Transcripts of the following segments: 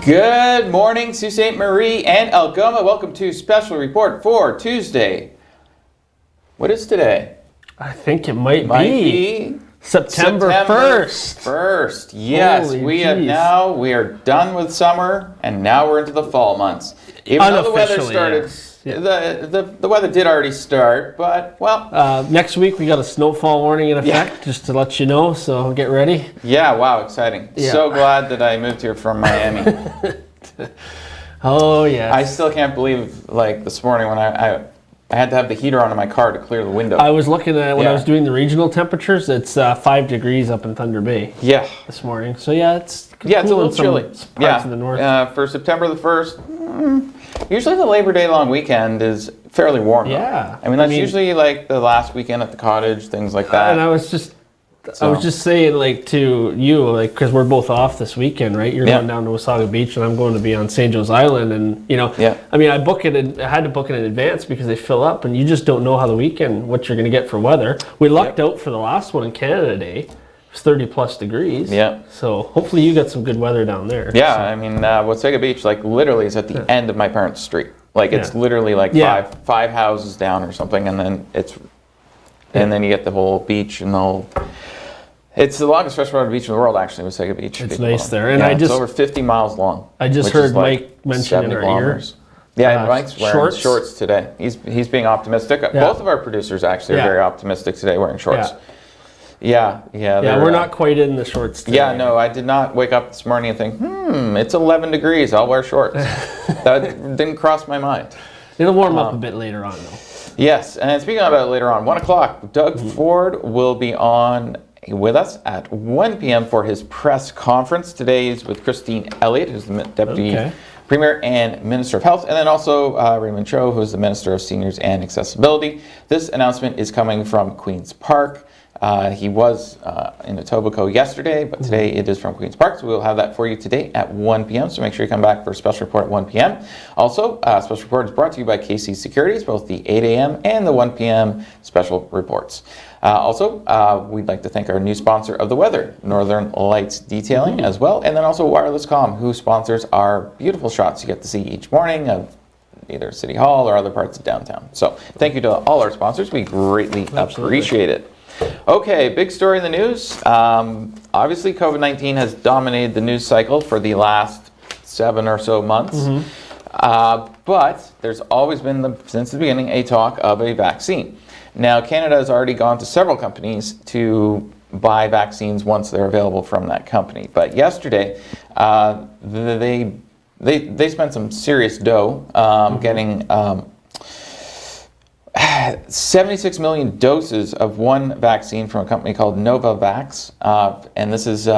Good morning, Sault Ste. Marie and Algoma. Welcome to Special Report for Tuesday. What is today? I think it might be September 1st. Yes, Holy we are done with summer and now we're into the fall months. Even though the weather started, yes. Yeah. the weather did already start, but well. Next week we got a snowfall warning in effect, just to let you know, so get ready. Yeah, wow, exciting. Yeah. So glad that I moved here from Miami. Oh, yes. I still can't believe, like, this morning when I had to have the heater on in my car to clear the window. I was looking at it when I was doing the regional temperatures. It's 5 degrees up in Thunder Bay. Yeah. This morning. So yeah, it's cool, it's a little chilly. Parts of the north. For September the 1st, usually the Labor Day long weekend is fairly warm. Yeah. Though. I mean, usually like the last weekend at the cottage, things like that. And I was just saying, like, to you, like, because we're both off this weekend, right? You're going down to Wasaga Beach, and I'm going to be on St. Joe's Island, and I mean, I had to book it in advance because they fill up, and you just don't know how the weekend, what you're going to get for weather. We lucked out for the last one in Canada Day. It was 30 plus degrees. Yeah. So hopefully you got some good weather down there. Yeah, so. I mean, Wasaga Beach, like, literally is at the end of my parents' street. Like, it's literally like five houses down or something, and then and then you get the whole beach and the whole. It's the longest freshwater beach in the world, actually, Wasaga Beach. It's nice there. And it's over 50 miles long. I just heard Mike mention in our ear. Yeah, Mike's wearing shorts today. He's being optimistic. Yeah. Both of our producers actually are very optimistic today wearing shorts. Yeah, we're not quite in the shorts today. Yeah, no, I did not wake up this morning and think, it's 11 degrees, I'll wear shorts. That didn't cross my mind. It'll warm up a bit later on, though. Yes, and speaking about it later on, 1 o'clock, Doug Ford will be on with us at 1 p.m. for his press conference. Today is with Christine Elliott, who's the Deputy Premier and Minister of Health, and then also Raymond Cho, who's the Minister of Seniors and Accessibility. This announcement is coming from Queen's Park. He was in Etobicoke yesterday, but today it is from Queen's Park, so we'll have that for you today at 1 p.m., so make sure you come back for a special report at 1 p.m. Also, special report is brought to you by KC Securities, both the 8 a.m. and the 1 p.m. special reports. We'd like to thank our new sponsor of the weather, Northern Lights Detailing, as well, and then also Wireless Comm, who sponsors our beautiful shots you get to see each morning of either City Hall or other parts of downtown. So thank you to all our sponsors. We greatly appreciate it. Okay, big story in the news. Obviously, COVID-19 has dominated the news cycle for the last 7 or so months. But there's always been, since the beginning, a talk of a vaccine. Now, Canada has already gone to several companies to buy vaccines once they're available from that company. But yesterday, they spent some serious dough getting 76 million doses of one vaccine from a company called Novavax. And this is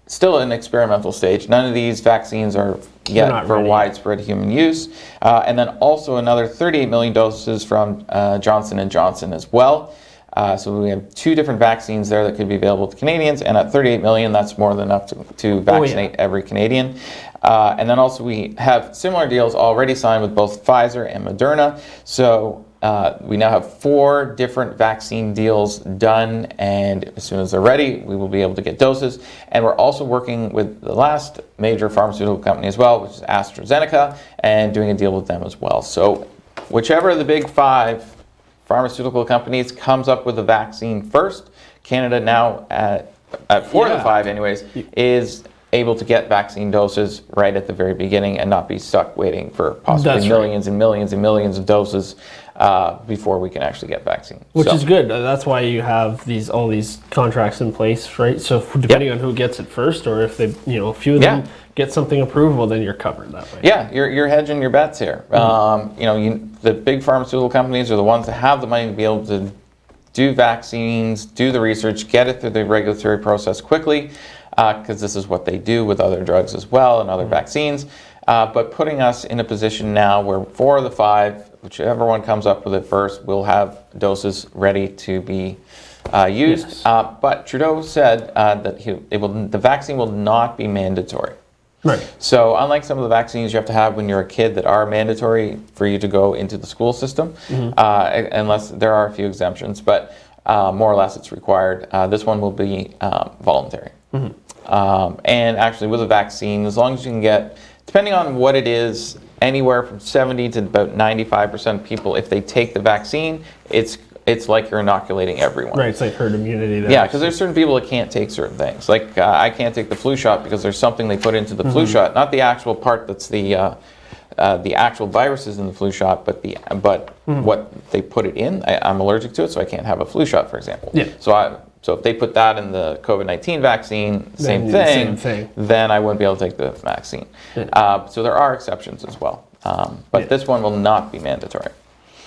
still an experimental stage. None of these vaccines are yet for widespread human use. And then also another 38 million doses from Johnson & Johnson as well. So we have 2 different vaccines there that could be available to Canadians. And at 38 million, that's more than enough to vaccinate every Canadian. And then also we have similar deals already signed with both Pfizer and Moderna. So we now have 4 different vaccine deals done, and as soon as they're ready, we will be able to get doses. And we're also working with the last major pharmaceutical company as well, which is AstraZeneca, and doing a deal with them as well. So whichever of the big 5 pharmaceutical companies comes up with a vaccine first, Canada now at 4 of the 5 anyways, is able to get vaccine doses right at the very beginning and not be stuck waiting for possibly millions and millions and millions of doses before we can actually get vaccine. Which is good. That's why you have all these contracts in place, right? So depending on who gets it first, or if they, a few of them get something approved, well, then you're covered that way. Yeah, you're hedging your bets here. The big pharmaceutical companies are the ones that have the money to be able to do vaccines, do the research, get it through the regulatory process quickly, because this is what they do with other drugs as well and other vaccines. But putting us in a position now where 4 of the 5, whichever one comes up with it first, will have doses ready to be used. Yes. But Trudeau said that the vaccine will not be mandatory. Right. So unlike some of the vaccines you have to have when you're a kid that are mandatory for you to go into the school system, unless there are a few exemptions, but more or less it's required, this one will be voluntary. And actually with a vaccine, as long as you can get depending on what it is, anywhere from 70 to about 95% of people, if they take the vaccine, it's like you're inoculating everyone. Right, it's like herd immunity there. Yeah, because there's certain people that can't take certain things. Like I can't take the flu shot because there's something they put into the flu shot, not the actual part that's the actual viruses in the flu shot, but what they put it in. I'm allergic to it, so I can't have a flu shot, for example. Yeah. So if they put that in the COVID-19 vaccine, same thing, then I wouldn't be able to take the vaccine. Yeah. So there are exceptions as well. But this one will not be mandatory.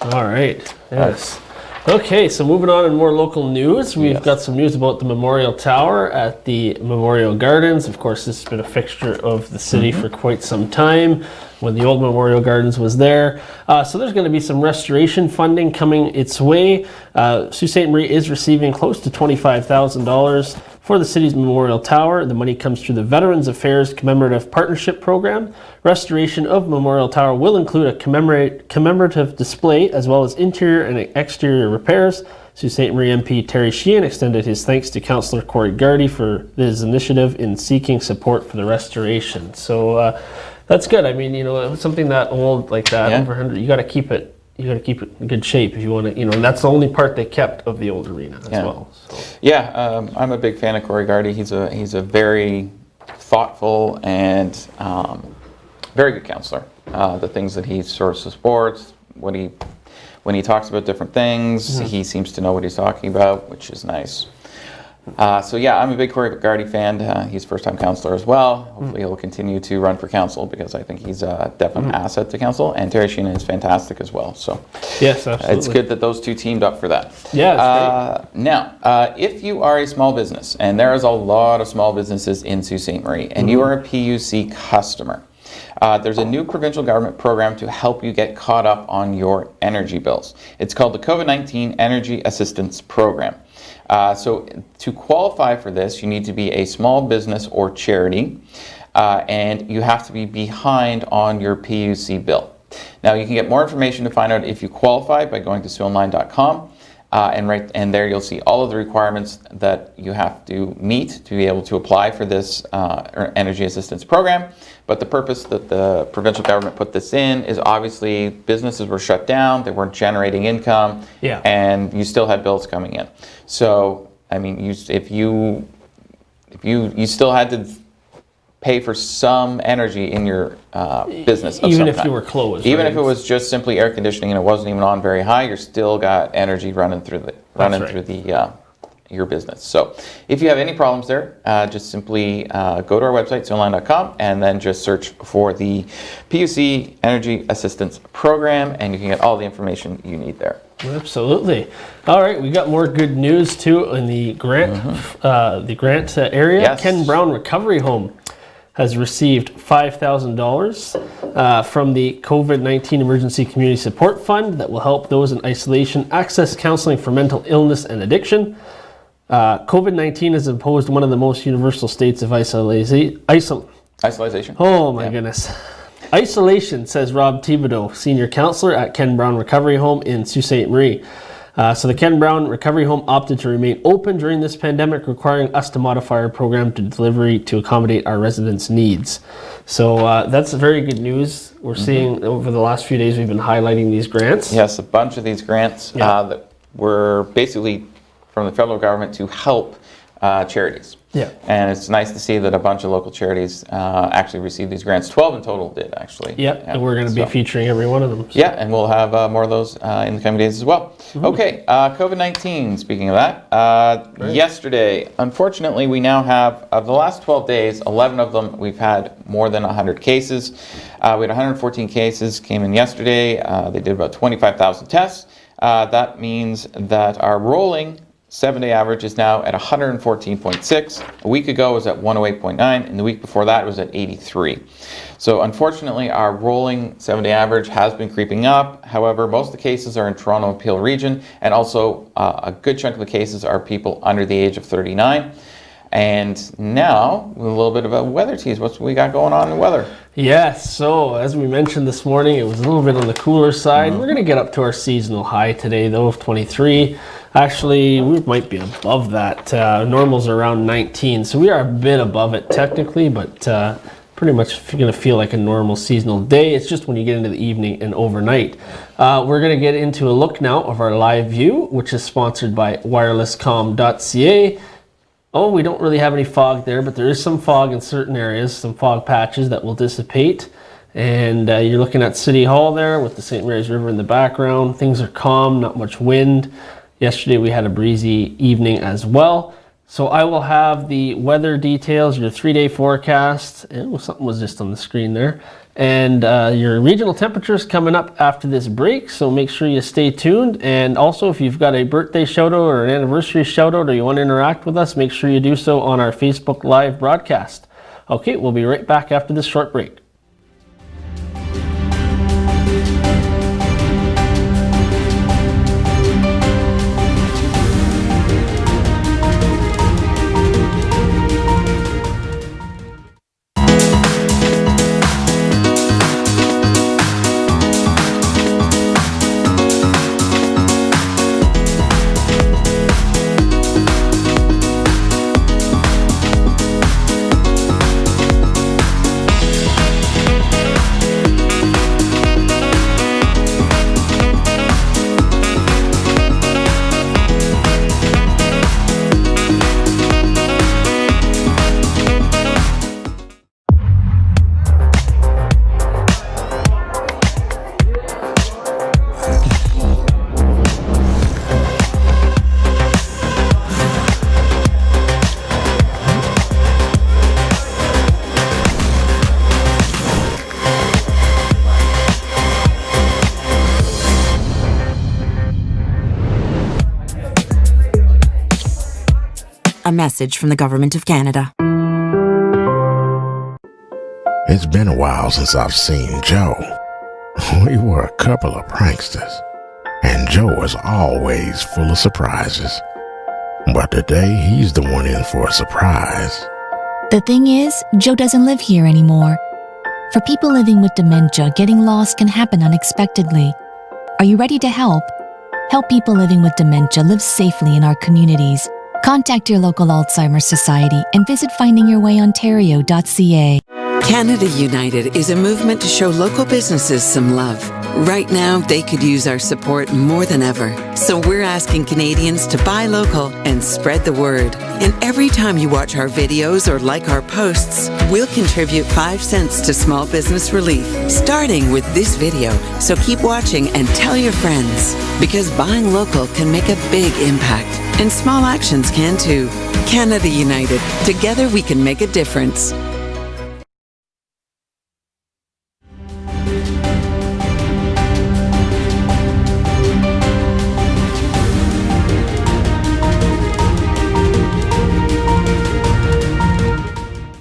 All right. Yes. Okay, so moving on in more local news, we've got some news about the Memorial Tower at the Memorial Gardens. Of course, this has been a fixture of the city for quite some time when the old Memorial Gardens was there. So there's going to be some restoration funding coming its way. Sault Ste. Marie is receiving close to $25,000 for the city's Memorial Tower. The money comes through the Veterans Affairs Commemorative Partnership Program. Restoration of Memorial Tower will include a commemorative display as well as interior and exterior repairs. Sault Ste. Marie MP Terry Sheehan extended his thanks to Councillor Corey Gardy for his initiative in seeking support for the restoration. So that's good. I mean, something that old like that, over 100, you got to keep it. You got to keep it in good shape if you want to, and that's the only part they kept of the old arena as well. So. Yeah, I'm a big fan of Corey Gardy. He's a very thoughtful and very good counselor. The things that he sort of supports, when he talks about different things, he seems to know what he's talking about, which is nice. So yeah, I'm a big Corey Gardy fan. He's first-time councillor as well. Hopefully he'll continue to run for council because I think he's a definite asset to council. And Terry Sheehan is fantastic as well. So yes, absolutely. It's good that those two teamed up for that. Yeah, it's great. Now, if you are a small business, and there is a lot of small businesses in Sault Ste. Marie, and you are a PUC customer, there's a new provincial government program to help you get caught up on your energy bills. It's called the COVID-19 Energy Assistance Program. So to qualify for this, you need to be a small business or charity, and you have to be behind on your PUC bill. Now, you can get more information to find out if you qualify by going to SouLine.com, and there you'll see all of the requirements that you have to meet to be able to apply for this energy assistance program. But the purpose that the provincial government put this in is obviously businesses were shut down, they weren't generating income, and you still had bills coming in. So, I mean, if you still had to pay for some energy in your business, even if you were closed, even if it was just simply air conditioning and it wasn't even on very high, you're still got energy running through your business. So if you have any problems there, just simply go to our website, SouLine.com, and then just search for the PUC Energy Assistance Program, and you can get all the information you need there. Absolutely. All right, we got more good news too in the grant, area. Yes. Ken Brown Recovery Home has received $5,000 from the COVID-19 Emergency Community Support Fund that will help those in isolation access counseling for mental illness and addiction. COVID-19 has imposed one of the most universal states of isolation. Oh my goodness. Isolation, says Rob Thibodeau, senior counselor at Ken Brown Recovery Home in Sault Ste. Marie. So the Ken Brown Recovery Home opted to remain open during this pandemic, requiring us to modify our program to delivery to accommodate our residents' needs. So that's very good news. We're seeing over the last few days, we've been highlighting these grants. Yes, a bunch of these grants that were basically from the federal government to help charities. Yeah. And it's nice to see that a bunch of local charities actually received these grants. 12 in total did, actually. Yep, and we're going to be featuring every one of them. So. Yeah, and we'll have more of those in the coming days as well. Okay, COVID-19, speaking of that, yesterday, unfortunately, we now have, of the last 12 days, 11 of them, we've had more than 100 cases. We had 114 cases came in yesterday. They did about 25,000 tests. That means that our rolling 7-day average is now at 114.6. A week ago it was at 108.9, and the week before that it was at 83. So unfortunately, our rolling 7-day average has been creeping up. However, most of the cases are in Toronto and Peel region, and also a good chunk of the cases are people under the age of 39. And now, with a little bit of a weather tease, what's we got going on in the weather? Yes, so as we mentioned this morning, it was a little bit on the cooler side. We're going to get up to our seasonal high today, though, of 23. Actually, we might be above that. Normal's around 19, so we are a bit above it technically, but pretty much going to feel like a normal seasonal day. It's just when you get into the evening and overnight. We're going to get into a look now of our live view, which is sponsored by wirelesscom.ca. Oh, we don't really have any fog there, but there is some fog in certain areas, some fog patches that will dissipate. And you're looking at City Hall there with the St. Mary's River in the background. Things are calm, not much wind. Yesterday we had a breezy evening as well. So I will have the weather details, your 3-day forecast. Something was just on the screen there. And your regional temperatures coming up after this break. So make sure you stay tuned. And also, if you've got a birthday shout out or an anniversary shout out or you want to interact with us, make sure you do so on our Facebook Live broadcast. Okay, we'll be right back after this short break. A message from the Government of Canada. It's been a while since I've seen Joe. We were a couple of pranksters, and Joe was always full of surprises. But today, he's the one in for a surprise. The thing is, Joe doesn't live here anymore. For people living with dementia, getting lost can happen unexpectedly. Are you ready to help? Help people living with dementia live safely in our communities. Contact your local Alzheimer's Society and visit findingyourwayontario.ca. Canada United is a movement to show local businesses some love. Right now, they could use our support more than ever. So we're asking Canadians to buy local and spread the word. And every time you watch our videos or like our posts, we'll contribute 5 cents to small business relief, starting with this video. So keep watching and tell your friends, because buying local can make a big impact. And small actions can too. Canada United. Together we can make a difference.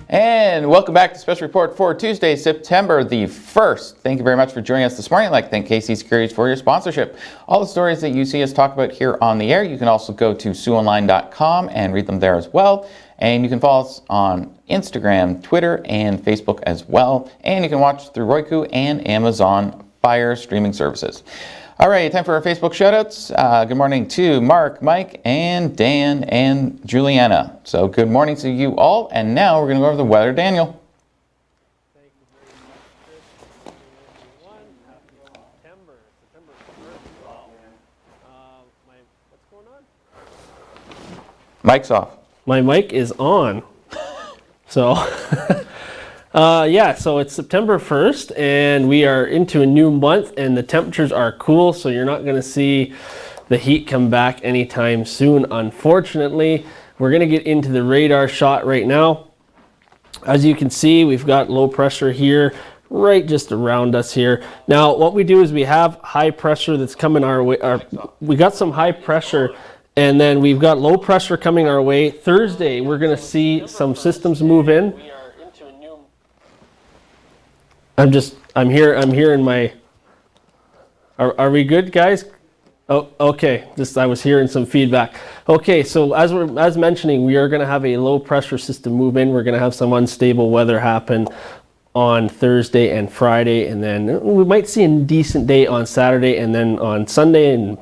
And welcome back to Special Report for Tuesday, September the 1st. Thank you very much for joining us this morning. I'd like to thank KC Securities for your sponsorship. All the stories that you see us talk about here on the air, you can also go to SiouxOnline.com and read them there as well. And you can follow us on Instagram, Twitter, and Facebook as well. And you can watch through Roku and Amazon Fire streaming services. All right, time for our Facebook shoutouts. Good morning to Mark, Mike, and Dan, and Juliana. So good morning to you all. And now we're going to go over the weather. Daniel. Thank you very much, Chris. Good morning, everyone. Happy September 1st. What's going on? Mike's off. My mic is on. So... so it's September 1st and we are into a new month and the temperatures are cool, so you're not going to see the heat come back anytime soon, unfortunately. We're going to get into the radar shot right now. As you can see, we've got low pressure here, right just around us here. Now, what we do is we have high pressure that's coming our way. We got some high pressure and then we've got low pressure coming our way. Thursday, we're going to see some systems move in. I'm here in my, are we good, guys? Oh, okay, I was hearing some feedback. Okay, so as mentioning, we are gonna have a low pressure system move in. We're gonna have some unstable weather happen on Thursday and Friday, and then we might see a decent day on Saturday, and then on Sunday and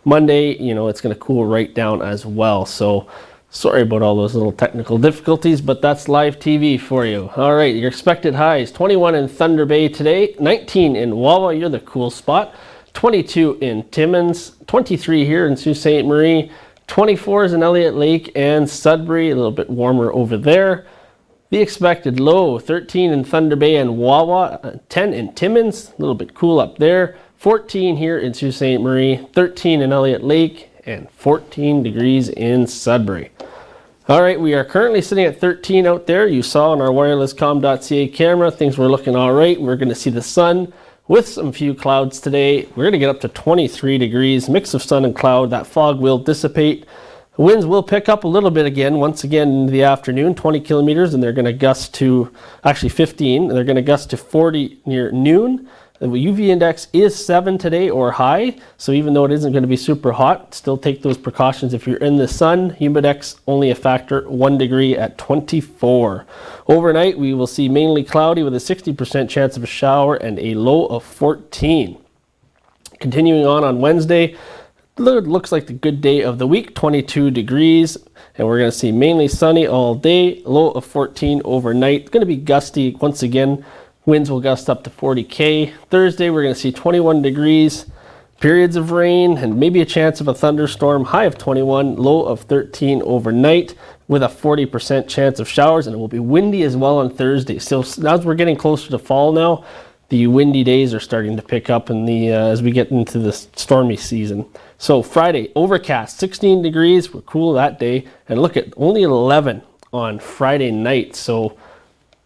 Monday, it's gonna cool right down as well. So Sorry about all those little technical difficulties, but that's live TV for you. All right, your expected highs, 21 in Thunder Bay today, 19 in Wawa, you're the cool spot, 22 in Timmins, 23 here in Sault Ste. Marie, 24 is in Elliott Lake and Sudbury, a little bit warmer over there. The expected low, 13 in Thunder Bay and Wawa, 10 in Timmins, a little bit cool up there, 14 here in Sault Ste. Marie, 13 in Elliott Lake, and 14 degrees in Sudbury. All right, we are currently sitting at 13 out there. You saw on our wirelesscom.ca camera, things were looking all right. We're going to see the sun with some few clouds today. We're going to get up to 23 degrees, mix of sun and cloud. That fog will dissipate. The winds will pick up a little bit again, once again in the afternoon, 20 kilometers, and they're going to gust to, actually 15, and they're going to gust to 40 near noon. The UV index is 7 today or high, so even though it isn't going to be super hot, still take those precautions if you're in the sun. Humidex only a factor 1 degree at 24. Overnight, we will see mainly cloudy with a 60% chance of a shower and a low of 14. Continuing on Wednesday, it looks like the good day of the week, 22 degrees, and we're going to see mainly sunny all day, low of 14 overnight. It's going to be gusty once again. Winds will gust up to 40 Thursday, we're going to see 21 degrees, periods of rain, and maybe a chance of a thunderstorm, high of 21, low of 13 overnight, with a 40% chance of showers, and it will be windy as well on Thursday. So as we're getting closer to fall now, the windy days are starting to pick up in as we get into the stormy season. So Friday, overcast, 16 degrees, we're cool that day, and look at only 11 on Friday night. So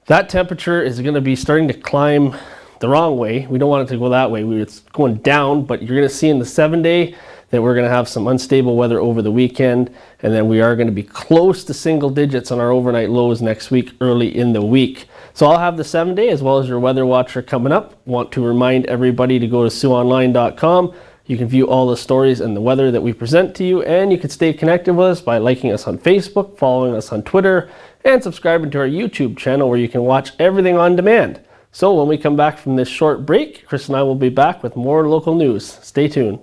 that temperature is going to be starting to climb the wrong way. We don't want it to go that way. It's going down, but you're going to see in the 7-day that we're going to have some unstable weather over the weekend, and then we are going to be close to single digits on our overnight lows next week, early in the week. So I'll have the 7-day as well as your weather watcher coming up. Want to remind everybody to go to SiouxOnline.com. You can view all the stories and the weather that we present to you, and you can stay connected with us by liking us on Facebook, following us on Twitter, and subscribing to our YouTube channel where you can watch everything on demand. So when we come back from this short break, Chris and I will be back with more local news. Stay tuned.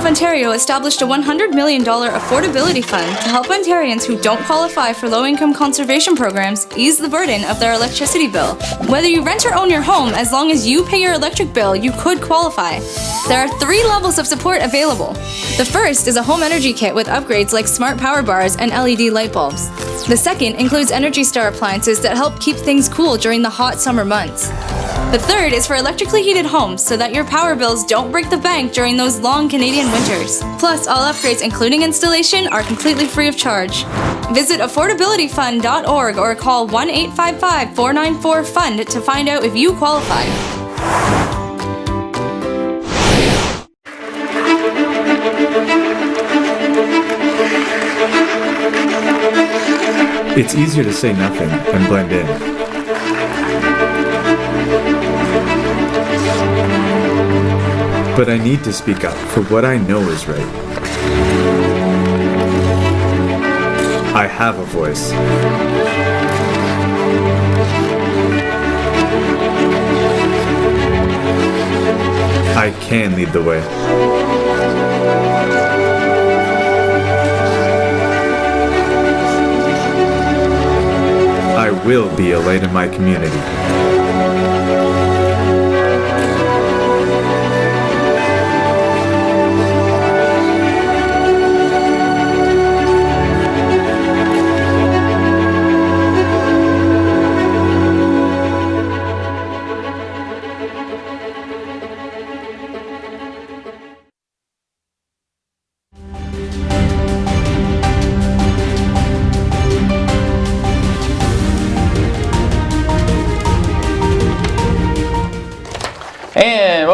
Ontario established a $100 million affordability fund to help Ontarians who don't qualify for low-income conservation programs ease the burden of their electricity bill. Whether you rent or own your home, as long as you pay your electric bill, you could qualify. There are 3 levels of support available. The first is a home energy kit with upgrades like smart power bars and LED light bulbs. The second includes Energy Star appliances that help keep things cool during the hot summer months. The third is for electrically heated homes so that your power bills don't break the bank during those long Canadian winters. Plus, all upgrades, including installation, are completely free of charge. Visit affordabilityfund.org or call 1-855-494-FUND to find out if you qualify. It's easier to say nothing than blend in. But I need to speak up for what I know is right. I have a voice. I can lead the way. I will be a light in my community.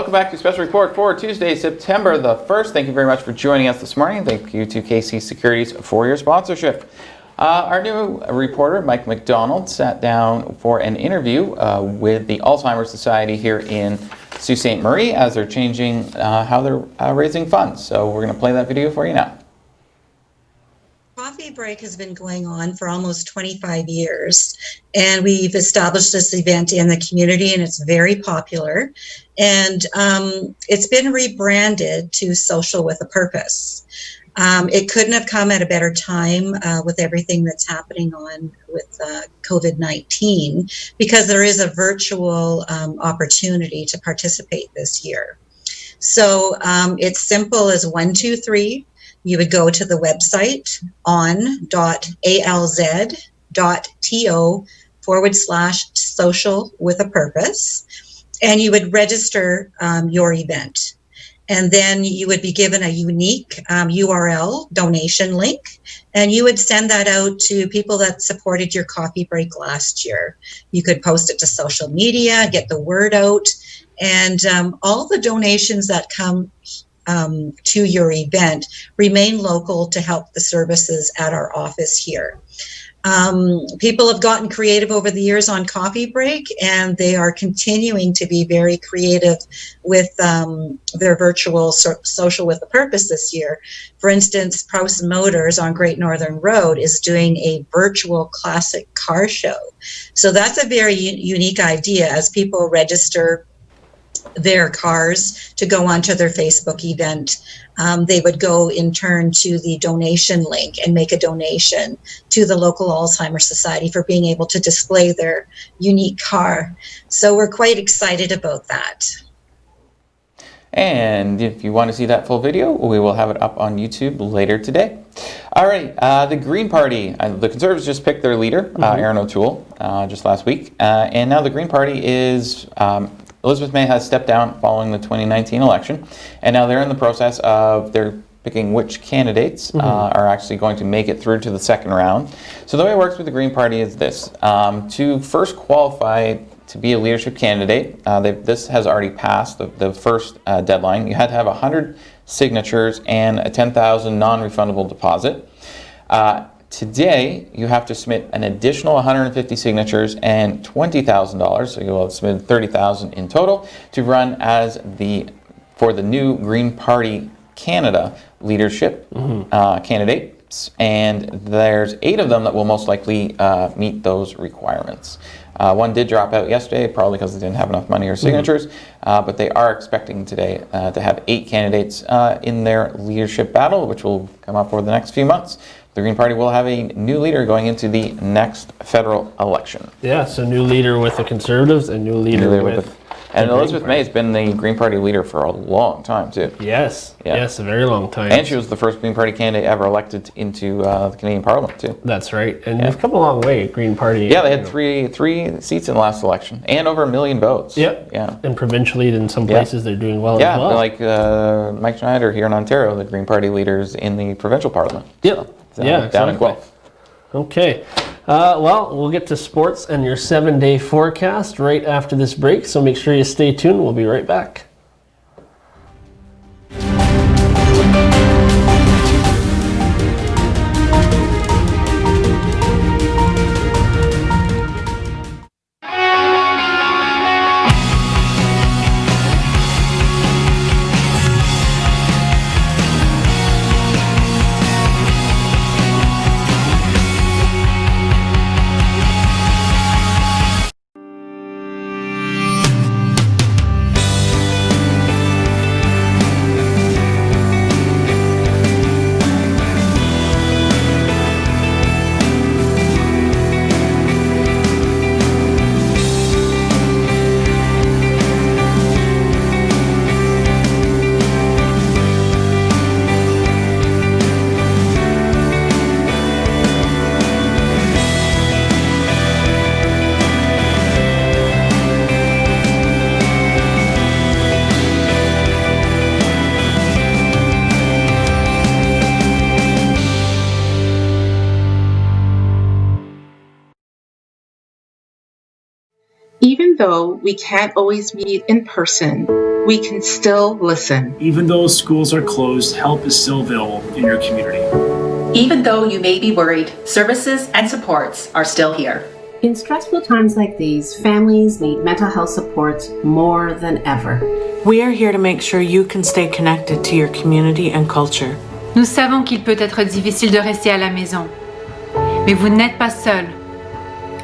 welcome back to Special Report for Tuesday, September the 1st. Thank you very much for joining us this morning. Thank you to KC Securities for your sponsorship. Our new reporter, Mike McDonald, sat down for an interview with the Alzheimer's Society here in Sault Ste. Marie as they're changing how they're raising funds. So we're going to play that video for you now. Coffee Break has been going on for almost 25 years, and we've established this event in the community, and it's very popular. And it's been rebranded to Social with a Purpose. It couldn't have come at a better time with everything that's happening on with COVID-19, because there is a virtual opportunity to participate this year. So it's simple as 1, 2, 3. You would go to the website on.alz.to/social with a purpose, and you would register your event. And then you would be given a unique URL donation link, and you would send that out to people that supported your coffee break last year. You could post it to social media, get the word out, and all the donations that come to your event remain local to help the services at our office here. People have gotten creative over the years on Coffee Break, and they are continuing to be very creative with their virtual Social with a Purpose this year. For instance, Prowse Motors on Great Northern Road is doing a virtual classic car show. So that's a very unique idea. As people register their cars to go onto their Facebook event, they would go in turn to the donation link and make a donation to the local Alzheimer's Society for being able to display their unique car. So we're quite excited about that. And if you want to see that full video, we will have it up on YouTube later today. All right, the Green Party, the Conservatives just picked their leader, Aaron O'Toole, just last week. And now the Green Party is... Elizabeth May has stepped down following the 2019 election, and now they're in the process of picking which candidates are actually going to make it through to the second round. So the way it works with the Green Party is this. To first qualify to be a leadership candidate, this has already passed the first deadline. You had to have 100 signatures and a $10,000 non-refundable deposit. Today, you have to submit an additional 150 signatures and $20,000, so you'll have submitted $30,000 in total, to run as for the new Green Party Canada leadership candidates. And there's 8 of them that will most likely meet those requirements. One did drop out yesterday, probably because they didn't have enough money or signatures, but they are expecting today to have 8 candidates in their leadership battle, which will come up over the next few months. The Green Party will have a new leader going into the next federal election. Yeah, so new leader with the Conservatives and new leader with and Elizabeth May has been the Green Party leader for a long time, too. Yes, yes, a very long time. And she was the first Green Party candidate ever elected into the Canadian Parliament, too. That's right. And they've come a long way, Green Party. Yeah, they had three seats in the last election and over 1 million votes. Yep. Yeah. And provincially, in some places, they're doing well as well. Yeah, like Mike Schneider here in Ontario, the Green Party leaders in the provincial parliament. Yep. So, down in Guelph. Okay. Well, we'll get to sports and your 7-day forecast right after this break, so make sure you stay tuned. We'll be right back. though we can't always meet in person, we can still listen. Even though schools are closed, help is still available in your community. Even though you may be worried, services and supports are still here. In stressful times like these, families need mental health supports more than ever. We are here to make sure you can stay connected to your community and culture. Nous savons qu'il peut être difficile de rester à la maison, mais vous n'êtes pas seul.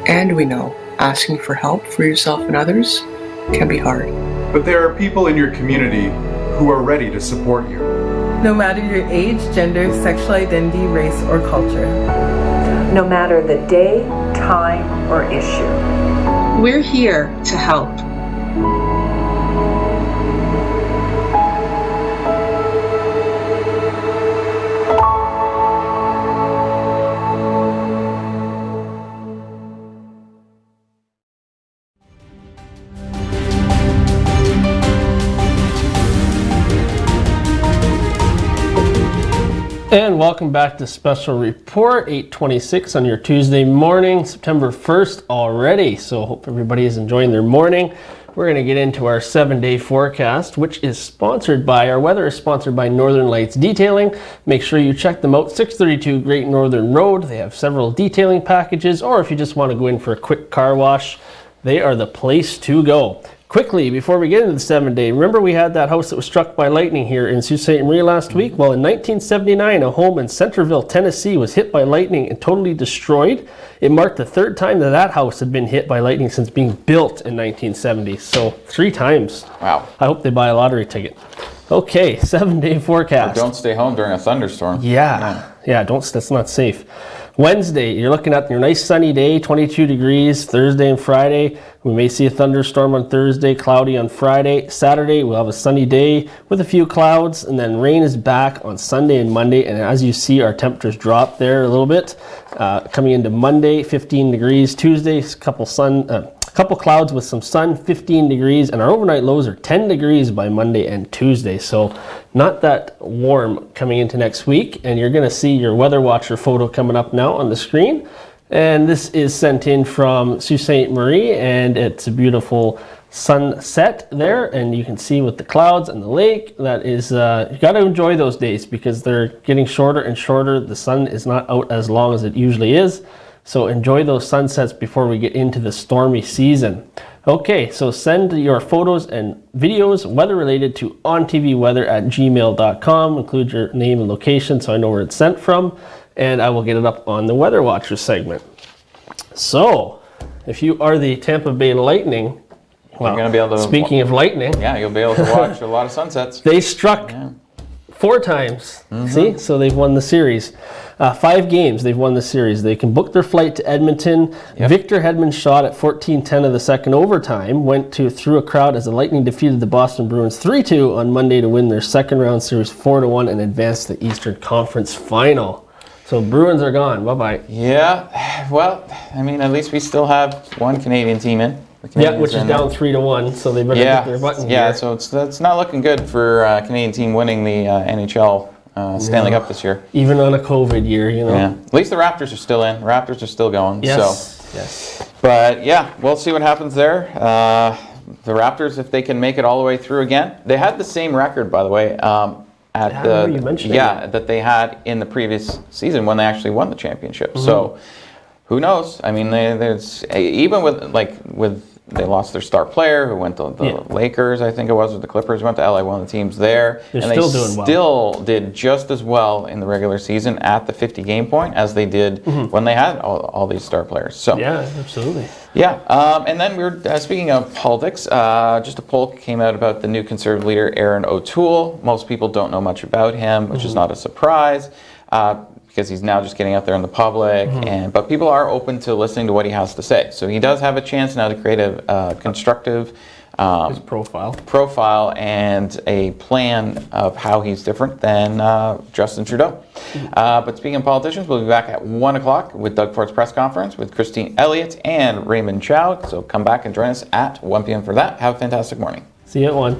And we know asking for help for yourself and others can be hard. But there are people in your community who are ready to support you. No matter your age, gender, sexual identity, race, or culture. No matter the day, time, or issue. We're here to help. And welcome back to Special Report, 8:26 on your Tuesday morning, September 1st already. So hope everybody is enjoying their morning. We're going to get into our 7-day forecast, which is sponsored by, our weather is sponsored by Northern Lights Detailing. Make sure you check them out, 632 Great Northern Road. They have several detailing packages, or if you just want to go in for a quick car wash, they are the place to go. Quickly, before we get into the 7-day, remember we had that house that was struck by lightning here in Sault Ste. Marie last week? Well, in 1979, a home in Centerville, Tennessee was hit by lightning and totally destroyed. It marked the third time that that house had been hit by lightning since being built in 1970. So 3 times. Wow. I hope they buy a lottery ticket. Okay, 7-day forecast. Or don't stay home during a thunderstorm. Yeah, that's not safe. Wednesday, you're looking at your nice sunny day, 22 degrees. Thursday and Friday, we may see a thunderstorm on Thursday, cloudy on Friday. Saturday, we'll have a sunny day with a few clouds, and then rain is back on Sunday and Monday. And as you see, our temperatures drop there a little bit. Coming into Monday, 15 degrees. Tuesday, couple clouds with some sun, 15 degrees, and our overnight lows are 10 degrees by Monday and Tuesday. So not that warm coming into next week. And you're going to see your Weather Watcher photo coming up now on the screen. And this is sent in from Sault Ste. Marie, and it's a beautiful sunset there. And you can see with the clouds and the lake, that is, you got to enjoy those days because they're getting shorter and shorter. The sun is not out as long as it usually is. So enjoy those sunsets before we get into the stormy season. Okay, so send your photos and videos weather related to ontvweather@gmail.com. Include your name and location so I know where it's sent from, and I will get it up on the Weather Watcher segment. So, if you are the Tampa Bay Lightning, well, you're gonna be able to, speaking of lightning, yeah, you'll be able to watch a lot of sunsets. They struck 4 times. See, so they've won the series. 5 games they've won the series. They can book their flight to Edmonton. Victor Hedman's shot at 14:10 of the second overtime went through a crowd as the Lightning defeated the Boston Bruins 3-2 on Monday to win their second round series 4-1 and advance to the Eastern Conference Final. So Bruins are gone. Bye-bye. Yeah, well, I mean, at least we still have one Canadian team in. Yeah, which is down 3-1, so they better get their button here. Yeah, so it's not looking good for a Canadian team winning the NHL Stanley Cup this year. Even on a COVID year, you know. Yeah. At least the Raptors are still in. Raptors are still going. Yes. So. Yes. But yeah, we'll see what happens there. The Raptors, if they can make it all the way through again, they had the same record, by the way, that they had in the previous season when they actually won the championship. Mm-hmm. So who knows? I mean, there's even with they lost their star player who went to the Lakers, I think it was, or the Clippers, went to LA, one of the teams there. They're and still they doing well. Still did just as well in the regular season at the 50-game point as they did when they had all these star players. So yeah, absolutely. Yeah, and then we were speaking of politics. Just a poll came out about the new Conservative leader, Aaron O'Toole. Most people don't know much about him, which is not a surprise. Because he's now just getting out there in the public, but people are open to listening to what he has to say. So he does have a chance now to create a constructive his profile and a plan of how he's different than Justin Trudeau. But speaking of politicians, we'll be back at 1 o'clock with Doug Ford's press conference with Christine Elliott and Raymond Chow. So come back and join us at 1 p.m. for that. Have a fantastic morning. See you at 1.